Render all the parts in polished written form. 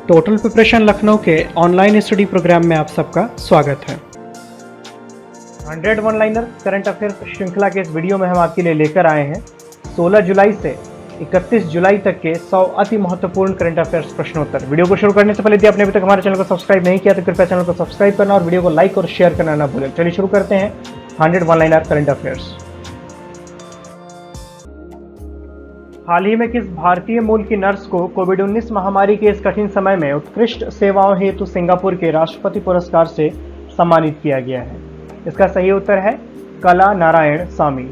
Total preparation Lucknow के online study programme में आप सबका स्वागत है। 100 वन-लाइनर करंट अफेयर्स श्रृंखला के इस वीडियो में हम आपके लिए लेकर आए हैं 16 जुलाई से 31 जुलाई तक के 100 अति महत्वपूर्ण करंट अफेयर्स प्रश्नोत्तर। वीडियो को शुरू करने से पहले यदि आपने अभी तक हमारे चैनल को सब्सक्राइब नहीं किया तो कृपया चैनल को सब्सक्राइब करना और वीडियो को लाइक और शेयर करना ना भूलें। चलिए शुरू करते हैं 100 वन-लाइनर करंट अफेयर्स। हाल ही में किस भारतीय मूल की नर्स को कोविड-19 महामारी के इस कठिन समय में उत्कृष्ट सेवाओं हेतु सिंगापुर के राष्ट्रपति पुरस्कार से सम्मानित किया गया है? इसका सही उत्तर है कला नारायण सामी।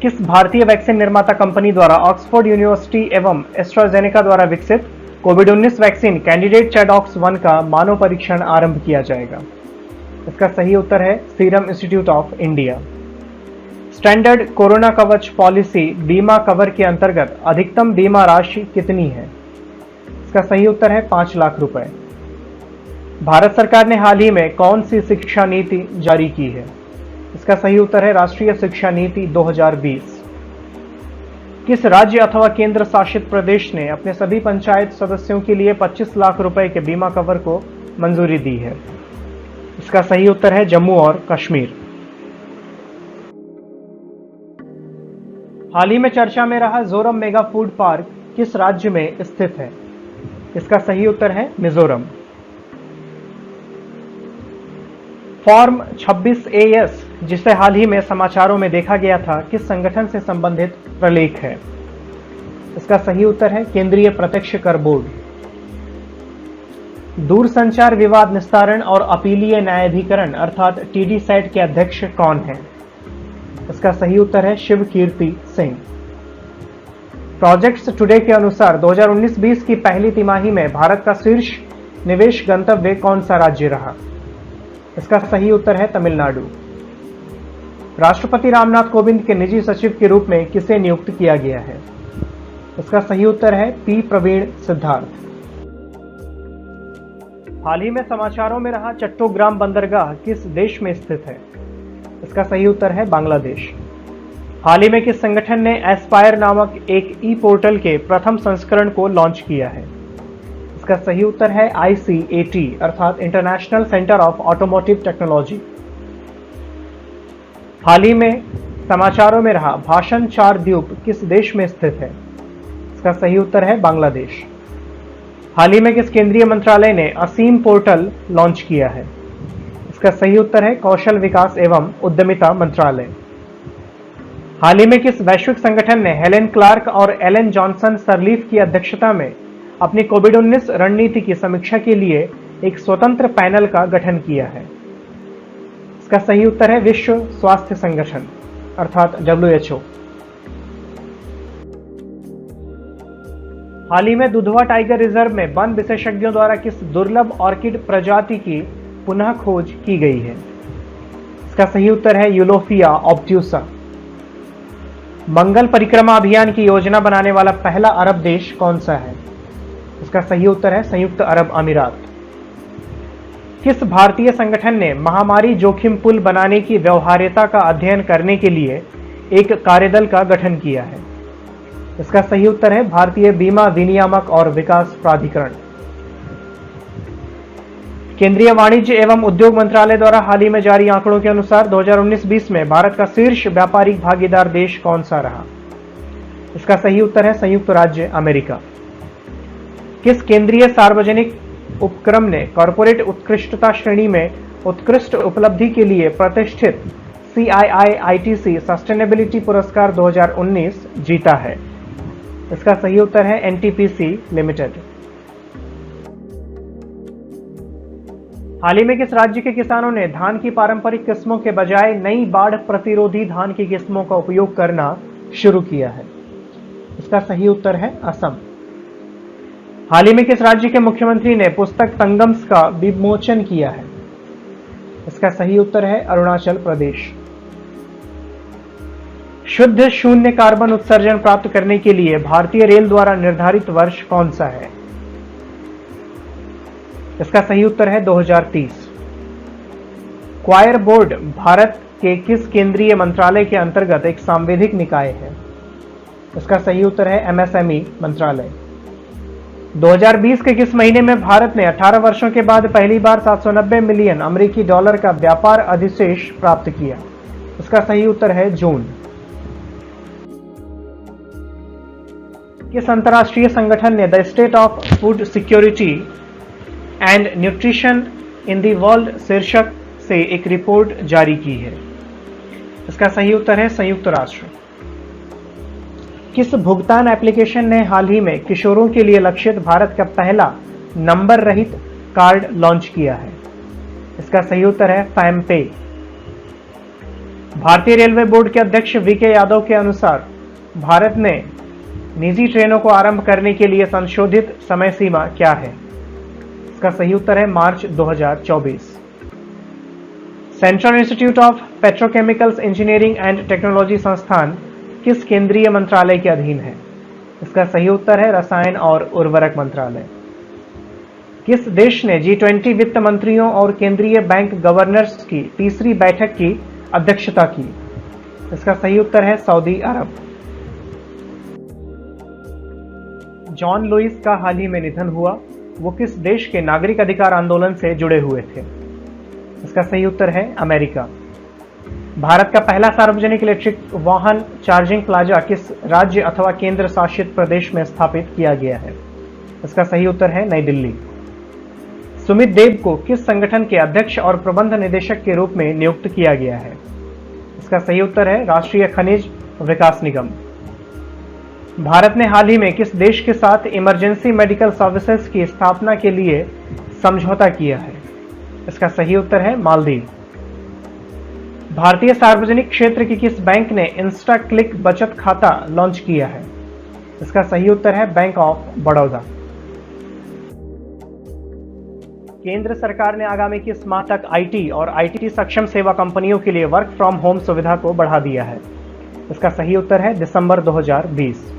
किस भारतीय वैक्सीन निर्माता कंपनी द्वारा ऑक्सफोर्ड यूनिवर्सिटी एवं एस्ट्राजेनेका द्वारा विकसित कोविड-19 वैक्सीन कैंडिडेट चैडॉक्स 1 का मानव परीक्षण आरंभ किया जाएगा? इसका सही उत्तर है serum institute of India. Standard corona कवच पॉलिसी बीमा कवर के अंतर्गत अधिकतम बीमा राशि कितनी है? इसका सही उत्तर है 5 लाख रुपए। भारत सरकार ने हाल ही में कौन सी शिक्षा नीति जारी की है? इसका सही उत्तर है राष्ट्रीय शिक्षा नीति 2020। किस राज्य अथवा केंद्र शासित प्रदेश ने अपने सभी पंचायत सदस्यों के लिए 25 लाख रुपए के बीमा कवर को मंजूरी दी है? इसका सही उत्तर है जम्मू और कश्मीर। हाल ही में चर्चा में रहा जोरम मेगा फूड पार्क किस राज्य में स्थित है? इसका सही उत्तर है मिजोरम। फॉर्म 26AS जिसे हाल ही में समाचारों में देखा गया था किस संगठन से संबंधित प्रलेख है? इसका सही उत्तर है केंद्रीय प्रत्यक्ष कर बोर्ड। दूरसंचार विवाद निस्तारण और अपीलीय न्यायाधिकरण अर्थात TDSAT के अध्यक्ष कौन है? इसका सही उत्तर है शिव कीर्ति सिंह। प्रोजेक्ट्स टुडे के अनुसार 2019-20 की पहली तिमाही में भारत का शीर्ष निवेश गंतव्य कौन सा राज्य रहा? इसका सही उत्तर है तमिलनाडु। राष्ट्रपति रामनाथ कोविंद के निजी सचिव के रूप में किसे नियुक्त किया गया है? इसका सही उत्तर है P प्रवीण सिद्धार्थ। हाल ही में समाचारों में रहा चट्टोग्राम बंदरगाह किस देश में स्थित है? इसका सही उत्तर है बांग्लादेश। हाल ही में किस संगठन ने एस्पायर नामक एक ई-पोर्टल के प्रथम संस्करण को लॉन्च किया है? इसका सही उत्तर है ICAT अर्थात international centre of automotive technology. हाल ही में समाचारों में रहा भाषण 4 द्वीप किस देश में स्थित है? इसका सही उत्तर है बांग्लादेश। हाल ही में किस केंद्रीय मंत्रालय ने असीम पोर्टल लॉन्च किया है? इसका सही उत्तर है कौशल विकास एवं उद्यमिता मंत्रालय। हाल ही में किस वैश्विक संगठन ने हेलेन क्लार्क और एलन जॉनसन सरलीफ की अध्यक्षता में अपनी कोविड-19 रणनीति की समीक्षा के लिए एक स्वतंत्र पैनल का गठन किया है? इसका सही उत्तर है विश्व स्वास्थ्य संगठन अर्थात WHO। हाल ही में दुधवा टाइगर रिजर्व में वन विशेषज्ञों द्वारा किस दुर्लभ ऑर्किड प्रजाति की पुनः खोज की गई है? इसका सही उत्तर है यूलोफिया ऑब्ट्यूसा। मंगल परिक्रमा अभियान की योजना बनाने वाला पहला अरब देश कौन सा है? इसका सही उत्तर है संयुक्त अरब अमीरात। किस भारतीय संगठन ने महामारी जोखिम पुल बनाने की व्यवहार्यता का अध्ययन करने के लिए एक कार्यदल का गठन किया है? इसका सही उत्तर है भारतीय बीमा विनियामक और विकास प्राधिकरण। केंद्रीय वाणिज्य एवं उद्योग मंत्रालय द्वारा हाल ही में जारी आंकड़ों के अनुसार 2019-20 में भारत का शीर्ष व्यापारिक भागीदार देश कौन सा रहा? इसका सही उत्तर है संयुक्त राज्य अमेरिका। किस केंद्रीय सार्वजनिक उपक्रम ने कॉर्पोरेट उत्कृष्टता श्रेणी में उत्कृष्ट उपलब्धि के लिए प्रतिष्ठित CII-ITC सस्टेनेबिलिटी पुरस्कार 2019 जीता है? इसका सही उत्तर है NTPC लिमिटेड। हाल ही में किस राज्य के किसानों ने धान की पारंपरिक किस्मों के बजाय नई बाढ़ प्रतिरोधी धान की किस्मों का उपयोग करना शुरू किया है? इसका सही उत्तर है असम। हाल ही में किस राज्य के मुख्यमंत्री ने पुस्तक संगम्स का विमोचन किया है? इसका सही उत्तर है अरुणाचल प्रदेश। शुद्ध शून्य कार्बन उत्सर्जन प्राप्त करने के लिए भारतीय रेल द्वारा निर्धारित वर्ष कौन सा है? इसका सही उत्तर है 2030। क्वायर बोर्ड भारत के किस केंद्रीय मंत्रालय के अंतर्गत एक सांविधिक निकाय है? इसका सही उत्तर है MSME मंत्रालय। 2020 के किस महीने में भारत ने 18 वर्षों के बाद पहली बार 790 मिलियन अमेरिकी डॉलर का व्यापार अधिशेष प्राप्त किया? इसका सही उत्तर है जून। किस अंतर्राष्ट्रीय संगठन ने the state of food security and nutrition in the world शीर्षक से एक रिपोर्ट जारी की है? इसका सही उत्तर है संयुक्त राष्ट्र। किस भुगतान एप्लीकेशन ने हाल ही में किशोरों के लिए लक्षित भारत का पहला नंबर रहित कार्ड लॉन्च किया है? इसका सही उत्तर है फैम पे। भारतीय रेलवे बोर्ड के अध्यक्ष वीके यादव के अनुसार भारत ने निजी ट्रेनों को आरंभ करने के लिए संशोधित समय सीमा क्या है? इसका सही उत्तर है मार्च 2024। Central institute of petrochemicals engineering and technology संस्थान किस केंद्रीय मंत्रालय के अधीन है? इसका सही उत्तर है रसायन और उर्वरक मंत्रालय। किस देश ने G20 वित्त मंत्रियों और केंद्रीय बैंक गवर्नर्स की तीसरी बैठक की अध्यक्षता की? इसका सही उत्तर है सऊदी अरब। जॉन लुइस का हाल ही में निधन हुआ, वो किस देश के नागरिक अधिकार आंदोलन से जुड़े हुए थे? इसका सही उत्तर है अमेरिका। भारत का पहला सार्वजनिक इलेक्ट्रिक वाहन चार्जिंग प्लाजा किस राज्य अथवा केंद्र शासित प्रदेश में स्थापित किया गया है? इसका सही उत्तर है नई दिल्ली। सुमित देव को किस संगठन के अध्यक्ष और प्रबंध निदेशक के रूप में नियुक्त किया गया है? इसका सही उत्तर है राष्ट्रीय खनिज विकास निगम। भारत ने हाल ही में किस देश के साथ इमरजेंसी मेडिकल सर्विसेज की स्थापना के लिए समझौता किया है? इसका सही उत्तर है मालदीव। भारतीय सार्वजनिक क्षेत्र की किस बैंक ने इंस्टा क्लिक बचत खाता लॉन्च किया है? इसका सही उत्तर है बैंक ऑफ बड़ौदा। केंद्र सरकार ने आगामी किस माह तक आईटी और आईटी सक्षम सेवा कंपनियों के लिए वर्क फ्रॉम होम सुविधा को बढ़ा दिया है? इसका सही उत्तर है दिसंबर 2020।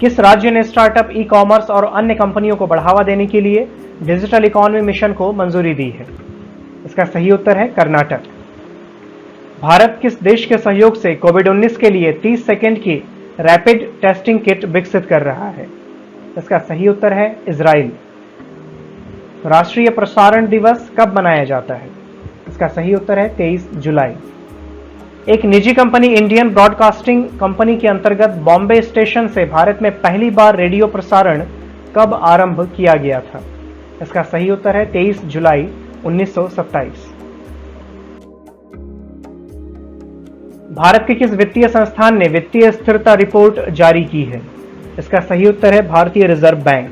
किस राज्य ने स्टार्टअप, ई कॉमर्स और अन्य कंपनियों को बढ़ावा देने के लिए डिजिटल इकोनॉमी मिशन को मंजूरी दी है? इसका सही उत्तर है कर्नाटक। भारत किस देश के सहयोग से कोविड-19 के लिए 30 सेकंड की रैपिड टेस्टिंग किट विकसित कर रहा है? इसका सही उत्तर है इजराइल। राष्ट्रीय प्रसारण दिवस कब मनाया जाता है? इसका सही उत्तर है 23 जुलाई। एक निजी कंपनी इंडियन ब्रॉडकास्टिंग कंपनी के अंतर्गत बॉम्बे स्टेशन से भारत में पहली बार रेडियो प्रसारण कब आरंभ किया गया था? इसका सही उत्तर है 23 जुलाई 1927। भारत के किस वित्तीय संस्थान ने वित्तीय स्थिरता रिपोर्ट जारी की है? इसका सही उत्तर है भारतीय रिजर्व बैंक।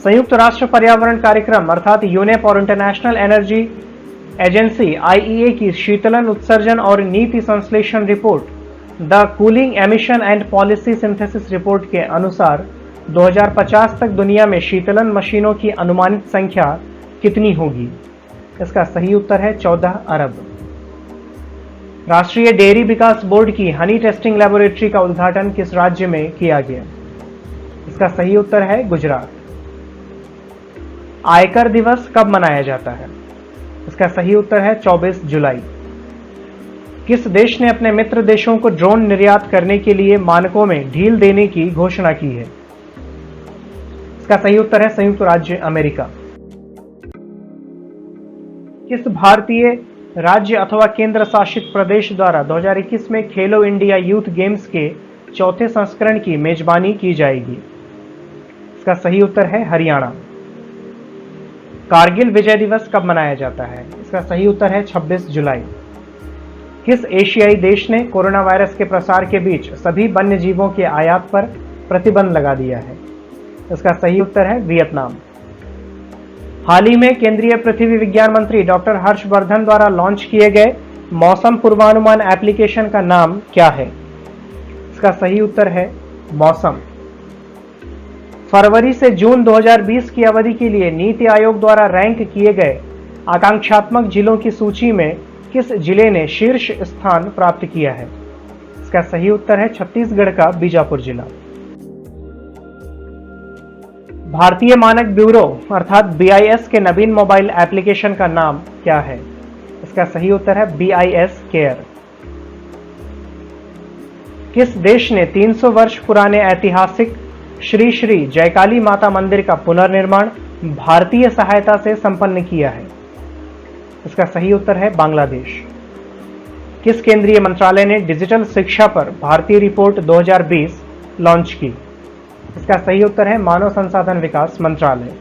संयुक्त राष्ट्र पर्यावरण कार्यक्रम अर्थात यूनेप और इंटरनेशनल एनर्जी एजेंसी आईईए की शीतलन उत्सर्जन और नीति संश्लेषण report the cooling emission and policy synthesis report के अनुसार 2050 तक दुनिया में शीतलन मशीनों की अनुमानित संख्या कितनी होगी? इसका सही उत्तर है 14 अरब। राष्ट्रीय डेयरी विकास बोर्ड की हनी टेस्टिंग लैबोरेटरी का उद्घाटन किस राज्य में किया गया? इसका सही उत्तर है गुजरात। आयकर दिवस कब मनाया जाता है? इसका सही उत्तर है 24 जुलाई। किस देश ने अपने मित्र देशों को ड्रोन निर्यात करने के लिए मानकों में ढील देने की घोषणा की है? इसका सही उत्तर है संयुक्त राज्य अमेरिका। किस भारतीय राज्य अथवा केंद्र शासित प्रदेश द्वारा 2021 में खेलो इंडिया यूथ गेम्स के चौथे संस्करण की मेजबानी की जाएगी? इसका सही उत्तर है हरियाणा। कारगिल विजय दिवस कब मनाया जाता है? इसका सही उत्तर है 26 जुलाई। किस एशियाई देश ने कोरोना वायरस के प्रसार के बीच सभी वन्य जीवों के आयात पर प्रतिबंध लगा दिया है? इसका सही उत्तर है वियतनाम। हाल ही में केंद्रीय पृथ्वी विज्ञान मंत्री डॉक्टर हर्षवर्धन द्वारा लॉन्च किए गए मौसम पूर्वानुमान एप्लीकेशन का नाम क्या है? इसका सही उत्तर है मौसम। फरवरी से जून 2020 की अवधि के लिए नीति आयोग द्वारा रैंक किए गए आकांक्षात्मक जिलों की सूची में किस जिले ने शीर्ष स्थान प्राप्त किया है? इसका सही उत्तर है छत्तीसगढ़ का बीजापुर जिला। भारतीय मानक ब्यूरो अर्थात BIS के नवीन मोबाइल एप्लीकेशन का नाम क्या है? इसका सही उत्तर है BIS केयर। किस देश ने 300 वर्ष पुराने ऐतिहासिक श्री श्री जयकाली माता मंदिर का पुनर्निर्माण भारतीय सहायता से संपन्न किया है? इसका सही उत्तर है बांग्लादेश। किस केंद्रीय मंत्रालय ने डिजिटल शिक्षा पर भारतीय रिपोर्ट 2020 लॉन्च की? इसका सही उत्तर है मानव संसाधन विकास मंत्रालय।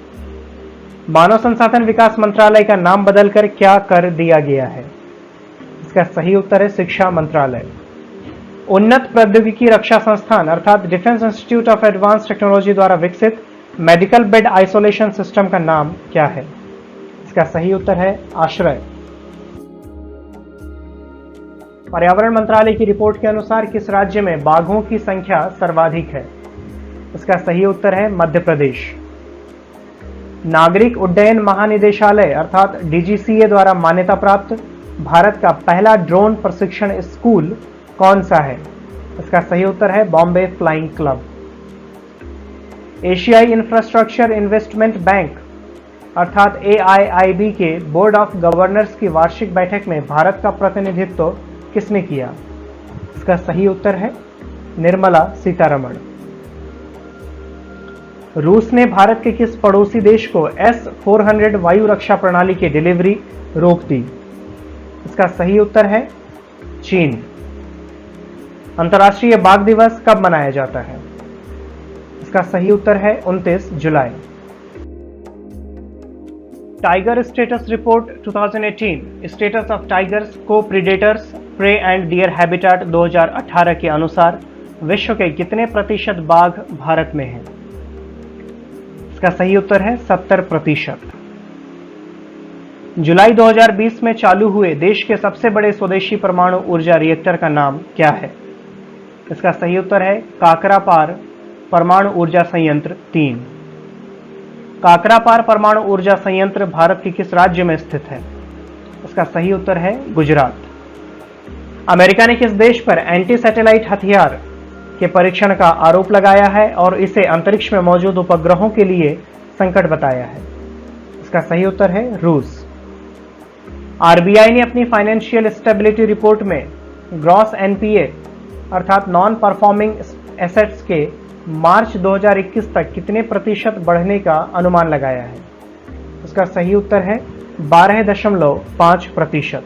मानव संसाधन विकास मंत्रालय का नाम बदलकर क्या कर दिया गया है? इसका सही उत्तर है शिक्षा मंत्रालय। उन्नत प्रौद्योगिकी रक्षा संस्थान अर्थात defence institute of advance technology द्वारा विकसित मेडिकल बेड आइसोलेशन सिस्टम का नाम क्या है? इसका सही उत्तर है आश्रय। पर्यावरण मंत्रालय की रिपोर्ट के अनुसार किस राज्य में बाघों की संख्या सर्वाधिक है? इसका सही उत्तर है मध्य प्रदेश। नागरिक उड्डयन महानिदेशालय अर्थात डीजीसीए द्वारा मान्यता प्राप्त भारत का पहला ड्रोन प्रशिक्षण स्कूल कौन सा है? इसका सही उत्तर है बॉम्बे फ्लाइंग क्लब। एशियाई इंफ्रास्ट्रक्चर इन्वेस्टमेंट बैंक अर्थात AIIB के बोर्ड ऑफ गवर्नर्स की वार्षिक बैठक में भारत का प्रतिनिधित्व किसने किया? इसका सही उत्तर है निर्मला सीतारमण। रूस ने भारत के किस पड़ोसी देश को S-400 वायु रक्षा प्रणाली की डिलीवरी रोक दी? इसका सही उत्तर है चीन। अंतर्राष्ट्रीय बाघ दिवस कब मनाया जाता है? इसका सही उत्तर है 29 जुलाई। Tiger status report 2018 status of tigers को predators prey and deer habitat 2018 के अनुसार विश्व के कितने प्रतिशत बाघ भारत में हैं? इसका सही उत्तर है 70%। जुलाई 2020 में चालू हुए देश के सबसे बड़े स्वदेशी परमाणु ऊर्जा रिएक्टर का नाम क्या है? इसका सही उत्तर है काकरापार परमाणु ऊर्जा संयंत्र 3। काकरापार परमाणु ऊर्जा संयंत्र भारत के किस राज्य में स्थित है? इसका सही उत्तर है गुजरात। अमेरिका ने किस देश पर एंटी सैटेलाइट हथियार के परीक्षण का आरोप लगाया है और इसे अंतरिक्ष में मौजूद उपग्रहों के लिए संकट बताया है? इसका सही उत्तर है रूस। आरबीआई ने अपनी फाइनेंशियल स्टेबिलिटी रिपोर्ट में ग्रॉस एनपीए अर्थात नॉन परफॉर्मिंग एसेट्स के मार्च 2021 तक कितने प्रतिशत बढ़ने का अनुमान लगाया है? इसका सही उत्तर है 12.5%।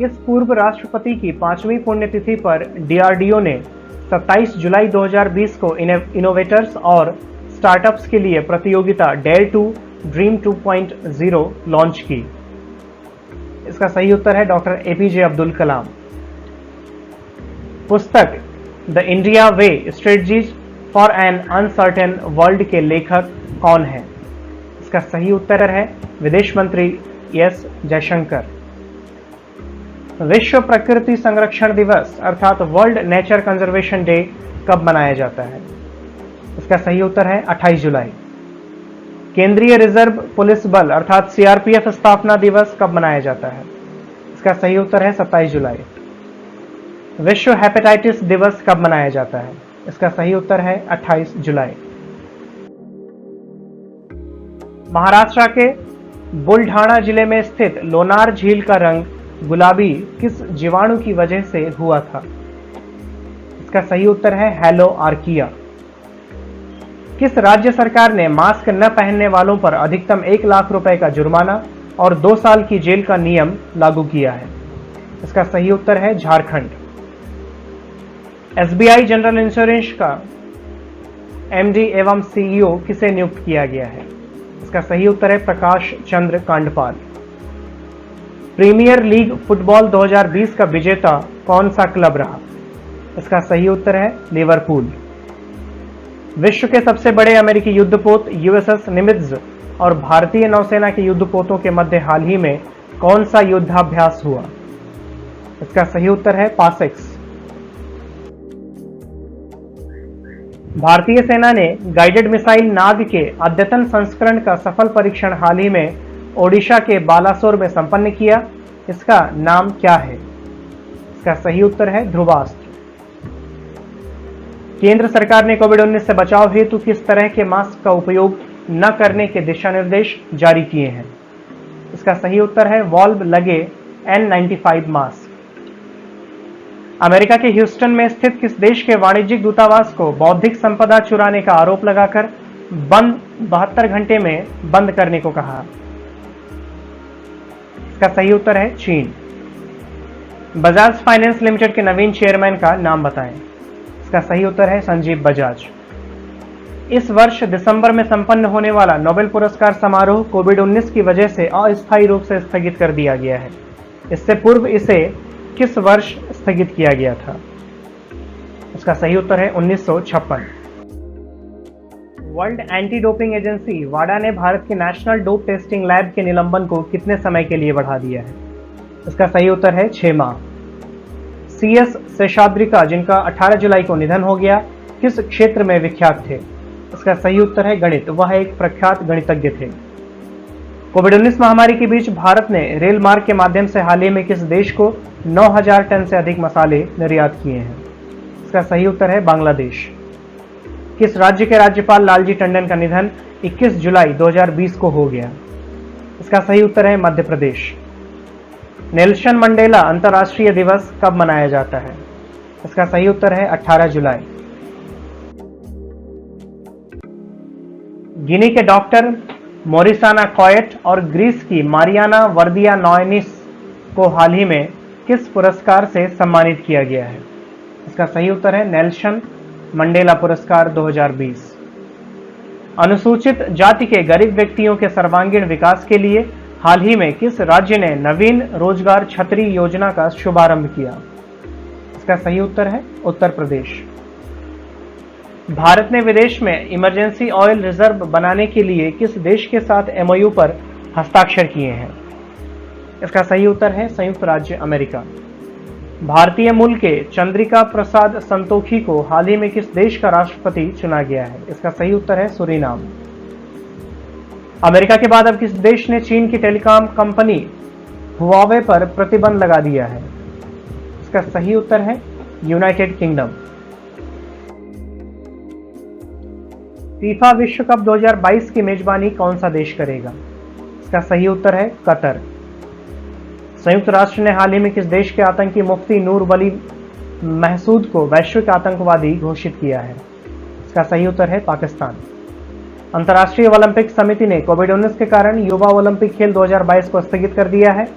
इस पूर्व राष्ट्रपति की 5वीं पुण्यतिथि पर डीआरडीओ ने 27 जुलाई 2020 को इनोवेटर्स और स्टार्टअप्स के लिए प्रतियोगिता डेयर टू ड्रीम 2.0 लॉन्च की। इसका सही उत्तर है डॉक्टर एपीजे अब्दुल कलाम। पुस्तक the India way strategies for an uncertain world के लेखक कौन है? इसका सही उत्तर है विदेश मंत्री एस जयशंकर। विश्व प्रकृति संरक्षण दिवस अर्थात वर्ल्ड नेचर कंजर्वेशन डे कब मनाया जाता है? इसका सही उत्तर है 28 जुलाई। केंद्रीय रिजर्व पुलिस बल अर्थात सीआरपीएफ स्थापना दिवस कब मनाया जाता है? इसका सही उत्तर है 27 जुलाई। विश्व हेपेटाइटिस दिवस कब मनाया जाता है? इसका सही उत्तर है 28 जुलाई। महाराष्ट्र के बुलढाणा जिले में स्थित लोनार झील का रंग गुलाबी किस जीवाणु की वजह से हुआ था? इसका सही उत्तर है हेलो आर्किया। किस राज्य सरकार ने मास्क न पहनने वालों पर अधिकतम 1 लाख रुपए का जुर्माना और 2 साल की जेल का नियम लागू किया है? इसका सही उत्तर है झारखंड। एसबीआई जनरल इंश्योरेंस का एमडी एवं सीईओ किसे नियुक्त किया गया है? इसका सही उत्तर है Prakash Chandra Kandpal. Premiere league football 2020 का विजेता कौन सा क्लब रहा? इसका सही उत्तर है लिवरपूल। विश्व के सबसे बड़े अमेरिकी युद्धपोत यूएसएस निमित्ज और भारतीय नौसेना के युद्धपोतों के मध्य हाल ही में कौन सा युद्धाभ्यास हुआ? इसका सही उत्तर है पासेक्स। भारतीय सेना ने गाइडेड मिसाइल नाग के अद्यतन संस्करण का सफल परीक्षण हाल ही में ओडिशा के बालासोर में संपन्न किया। इसका नाम क्या है? इसका सही उत्तर है ध्रुवास्त्र। केंद्र सरकार ने कोविड-19 से बचाव हेतु किस तरह के मास्क का उपयोग न करने के दिशा निर्देश जारी किए हैं? इसका सही उत्तर है वॉल्व लगे N95 मास्क। अमेरिका के ह्यूस्टन में स्थित किस देश के वाणिज्यिक दूतावास को बौद्धिक संपदा चुराने का आरोप लगाकर 72 घंटे में बंद करने को कहा? इसका सही उत्तर है चीन। बजाज फाइनेंस लिमिटेड के नवीन चेयरमैन का नाम बताएं। इसका सही उत्तर है संजीव बजाज। इस वर्ष दिसंबर में संपन्न होने वाला नोबेल पुरस्कार समारोह कोविड-19 की वजह से अस्थायी रूप से स्थगित कर दिया गया है। इससे पूर्व इसे किस वर्ष स्थगित किया गया था? इसका सही उत्तर है 1956। वर्ल्ड एंटी डोपिंग एजेंसी वाडा ने भारत के नेशनल डोप टेस्टिंग लैब के निलंबन को कितने समय के लिए बढ़ा दिया है? इसका सही उत्तर है 6 माह। CS शेषाद्रिका, जिनका 18 जुलाई को निधन हो गया, किस क्षेत्र में विख्यात थे? इसका सही उत्तर है गणित। वह एक प्रख्यात गणितज्ञ थे। कोविड-19 महामारी के बीच भारत ने रेल मार्ग के माध्यम से हाल ही में किस देश को 9000 टन से अधिक मसाले निर्यात किए हैं? इसका सही उत्तर है बांग्लादेश। किस राज्य के राज्यपाल लालजी टंडन का निधन 21 जुलाई 2020 को हो गया? इसका सही उत्तर है मध्य प्रदेश। नेल्सन मंडेला अंतर्राष्ट्रीय दिवस कब मनाया जाता है? इसका सही उत्तर है 18 जुलाई। गिनी के डॉक्टर मोरिसाना कॉयट और ग्रीस की मारियाना वर्दियानॉयनिस को हाल ही में किस पुरस्कार से सम्मानित किया गया है? इसका सही उत्तर है नेल्सन मंडेला पुरस्कार 2020। अनुसूचित जाति के गरीब व्यक्तियों के सर्वांगीण विकास के लिए हाल ही में किस राज्य ने नवीन रोजगार छतरी योजना का शुभारंभ किया? इसका सही उत्तर है उत्तर प्रदेश। भारत ने विदेश में इमरजेंसी ऑयल रिजर्व बनाने के लिए किस देश के साथ MOU पर हस्ताक्षर किए हैं? इसका सही उत्तर है संयुक्त राज्य अमेरिका। भारतीय मूल के चंद्रिका प्रसाद संतोखी को हाल ही में किस देश का राष्ट्रपति चुना गया है? इसका सही उत्तर है सूरीनाम। अमेरिका के बाद अब किस देश ने चीन की टेलीकॉम कंपनी हुआवे पर प्रतिबंध लगा दिया है? इसका सही उत्तर है यूनाइटेड किंगडम। फीफा विश्व कप 2022 की मेजबानी कौन सा देश करेगा? इसका सही उत्तर है कतर। संयुक्त राष्ट्र ने हाल ही में किस देश के आतंकी मुफ्ती नूर वली महसूद को वैश्विक आतंकवादी घोषित किया है? इसका सही उत्तर है पाकिस्तान। अंतर्राष्ट्रीय ओलंपिक समिति ने कोविड-19 के कारण युवा ओलंपिक खेल 2022 को स्थगित कर दिया है,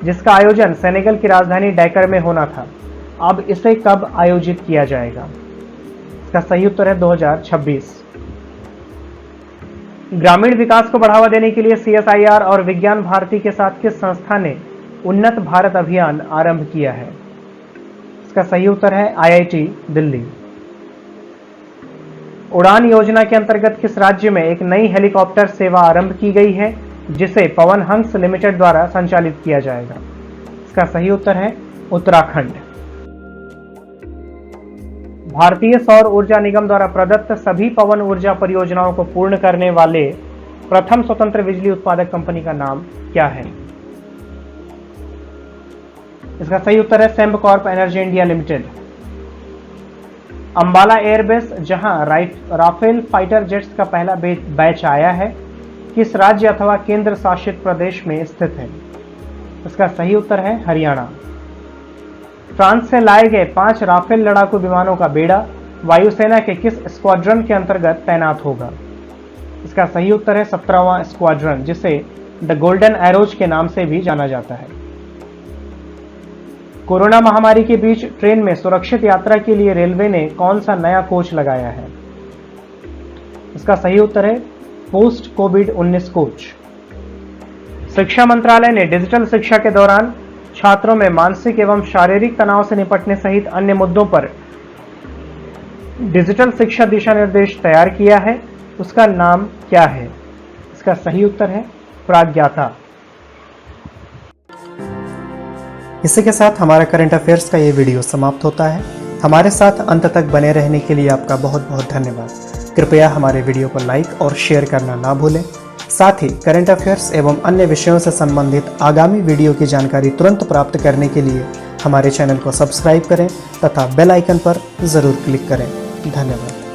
जिसका आयोजन सेनेगल की राजधानी डैकर में होना था। अब इसे कब आयोजित किया जाएगा? इसका सही उत्तर है 2026। ग्रामीण विकास को बढ़ावा देने के लिए CSIR और विज्ञान भारती के साथ किस संस्था ने उन्नत भारत अभियान आरंभ किया है? इसका सही उत्तर है IIT दिल्ली। उड़ान योजना के अंतर्गत किस राज्य में एक नई हेलीकॉप्टर सेवा आरंभ की गई है, जिसे पवन हंस लिमिटेड द्वारा संचालित किया जाएगा? इसका सही उत्तर है उत्तराखंड। भारतीय सौर ऊर्जा निगम द्वारा प्रदत्त सभी पवन ऊर्जा परियोजनाओं को पूर्ण करने वाले प्रथम स्वतंत्र बिजली उत्पादक कंपनी का नाम क्या है? इसका सही उत्तर है Sembcorp energy India limited. Ambala airbase, जहां राफेल फाइटर जेट्स का पहला बैच आया है, किस राज्य अथवा केंद्र शासित प्रदेश में स्थित है? इसका सही उत्तर है हरियाणा। फ्रांस से लाए गए 5 राफेल लड़ाकू विमानों का बेड़ा वायुसेना के किस स्क्वाड्रन के अंतर्गत तैनात होगा? इसका सही उत्तर है 17वां स्क्वाड्रन, जिसे द गोल्डन एरोज के नाम से भी जाना जाता है। कोरोना महामारी के बीच ट्रेन में सुरक्षित यात्रा के लिए रेलवे ने कौन सा नया कोच लगाया है? इसका सही उत्तर है पोस्ट कोविड-19 कोच। शिक्षा मंत्रालय ने डिजिटल शिक्षा के दौरान छात्रों में मानसिक एवं शारीरिक तनाव से निपटने सहित अन्य मुद्दों पर डिजिटल शिक्षा दिशा निर्देश तैयार किया है। उसका नाम क्या है? इसका सही उत्तर है प्राज्ञाता। इसी के साथ हमारा करंट अफेयर्स का ये वीडियो समाप्त होता है। हमारे साथ अंत तक बने रहने के लिए आपका बहुत बहुत धन्यवाद। कृपया हमारे वीडियो को लाइक और शेयर करना ना भूलें। साथ ही करंट अफेयर्स एवं अन्य विषयों से संबंधित आगामी वीडियो की जानकारी तुरंत प्राप्त करने के लिए हमारे चैनल को सब्सक्राइब करें तथा बेल आइकन पर जरूर क्लिक करें। धन्यवाद।